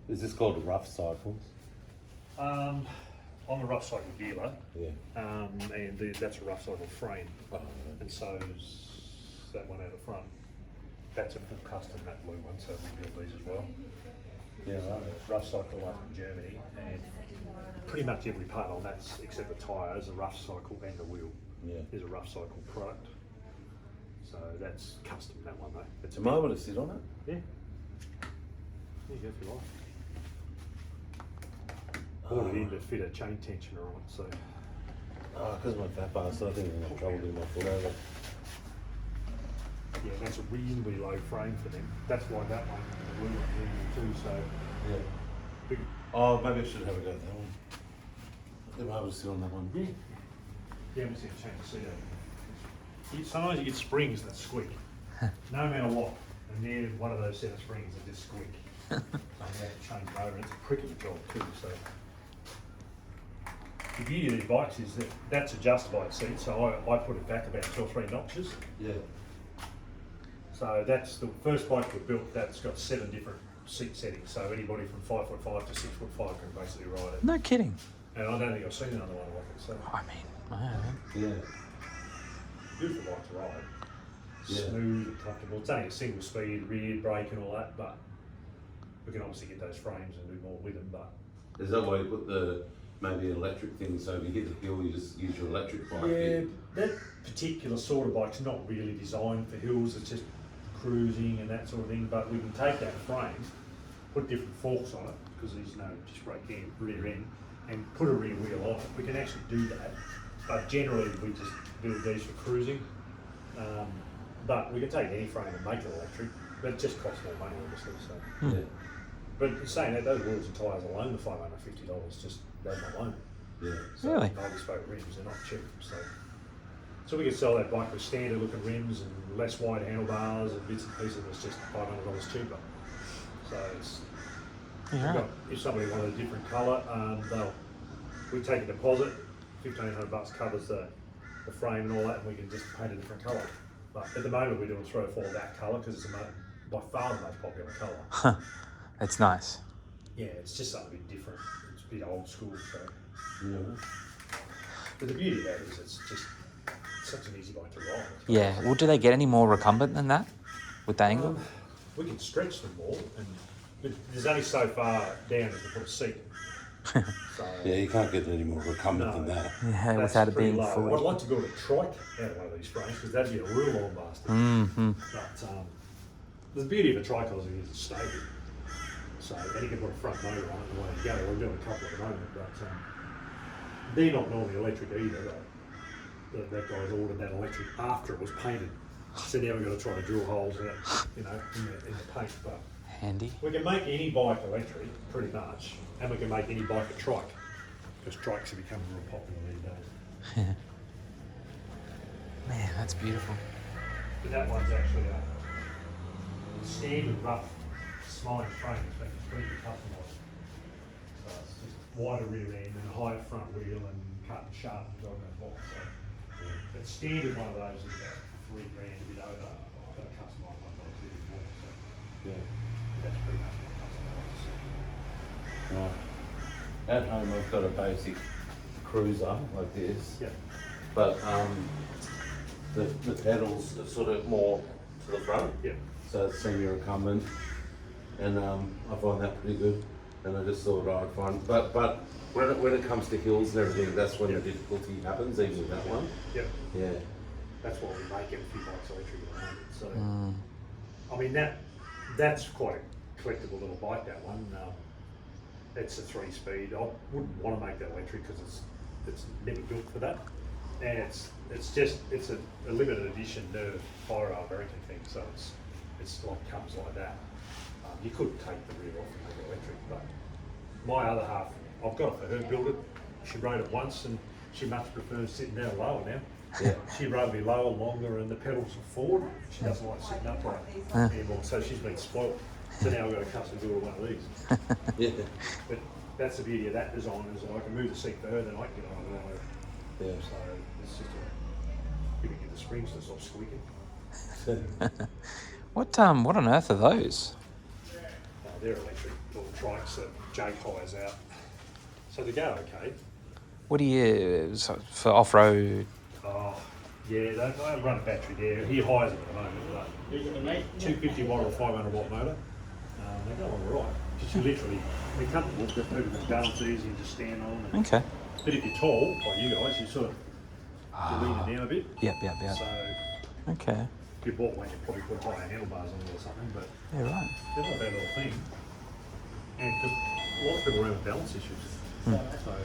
Is this called rough cycles? I'm a rough cycle dealer, Yeah. and that's a rough cycle frame, Oh, and so's that one out the front. That's a full custom, that blue one, so we build these as well. yeah, right. Rough cycle up in Germany, and pretty much every part on that, except the tyres, a rough cycle and the wheel Yeah. is a rough cycle product. So that's custom, that one though. It's Am I able to sit on it? Yeah. There you go if you like. Bought it in to fit a chain tensioner on it, so. Oh, because my fat bastard, I think I'm in trouble getting my foot over. Yeah, that's a reasonably low frame for them. That's why that one, the wheel one, too, so. Yeah. Big. Oh, maybe I should have a go at that one. Am I able to sit on that one? Yeah. Yeah, I'm just going to change the seat over. Sometimes you get springs that squeak, no matter what, and they're one of those set of springs that just squeak. So you have to change it over, and it's a cricket job too, so. The beauty of these bikes is that that's adjustable by seat, so I put it back about 2 or 3 notches. Yeah. So that's the first bike we built that's got 7 different seat settings, so anybody from 5'5" to 6'5" can basically ride it. No kidding. And I don't think I've seen another one like it, so. I mean, I haven't. Yeah. Beautiful bike to ride. Yeah. Smooth and comfortable. It's only a single speed, rear brake and all that, but we can obviously get those frames and do more with them, but. Is that why you put the maybe an electric thing, so if you hit the hill you just use your electric bike? Yeah, that particular sort of bike's not really designed for hills, it's just cruising and that sort of thing, but we can take that frame, put different forks on it, because there's no just rear end, and put a rear wheel on it. We can actually do that, but generally we just build these for cruising. But we can take any frame and make it electric, but it just costs more money obviously, so. Yeah. But saying that, those wheels and tyres alone are $550, just those alone. Yeah. So Really? multi-spoke rims, they're not cheap. So we could sell that bike with standard looking rims and less wide handlebars and bits and pieces. It's just $500 cheaper. So it's, Yeah. if somebody wanted a different colour, we take a deposit. $1,500 covers the frame and all that, and we can just paint a different colour. But at the moment we're doing 3 or 4 of that colour because it's by far the most popular colour. It's nice. Yeah, it's just something a bit different. It's a bit old school, so. Yeah. But the beauty of that is it's just such an easy bike to ride. Yeah. Well, do they get any more recumbent than that with the angle? We can stretch them more, but there's only so far down as we put a seat. So Yeah, you can't get any more recumbent than that. Yeah, that's without it pretty being low. fully. I'd like to build a trike out of one of these frames because that'd be a real long bastard. Mm-hmm. But the beauty of a trike is it's stable. So, and you can put a front motor on it and away you go. We're doing a couple at the moment, but they're not normally electric either. That guy's ordered that electric after it was painted. So now we've got to try to drill holes in it, in the paint. But Handy. we can make any bike electric, pretty much, and we can make any bike a trike, because trikes are becoming real popular these days. Man, that's beautiful. But that one's actually a standard rough spine frame, so it's pretty customised. So it's just wider rear end and a higher front wheel and cut and sharp and dog and box. So it's standard one of those is about $3,000 a bit over. I've got a customised one by $2,000 more. So Yeah. that's pretty much what customised. Right. At home I've got a basic cruiser like this. Yeah. But the pedals are sort of more to the front. Yeah. So it's semi-recumbent. And I find that pretty good. And I just thought I'd find, but when it comes to hills and everything, that's when the difficulty happens, even with that one. Yep. Yeah. That's why we make a few bikes electric at the moment. So, I mean that's quite a collectible little bike. That one. It's a 3-speed. I wouldn't want to make that electric because it's never built for that, and it's a limited edition Nerve fire American thing. So it's like comes like that. You could take the rear off and make it electric, but my other half, I've got it for her build it. She rode it once and she much prefers sitting down lower now. Yeah. She rode me lower, longer, and the pedals are forward. She doesn't like sitting upright anymore, so she's been spoiled. So now I've got a custom build one of these. Yeah. But that's the beauty of that design is that I can move the seat for her, then I can get on it. Yeah. So it's just you can get the springs to stop squeaking. What on earth are those? they're electric little trikes that Jake hires out. So they go okay. What do you for off road? Oh, yeah, they run a battery there. He hires them at the moment, but 250 watt or 500 watt motor. They go on all right. Just literally, they're comfortable because people can balance easy and just stand on. And, Okay. but if you're tall, like you guys, you sort of you lean it down a bit. Yep. So Okay. if you bought one, you probably put higher handlebars on it or something. But Yeah, right. they're not a bad little thing. And because a lot of people around with balance issues. So That's right.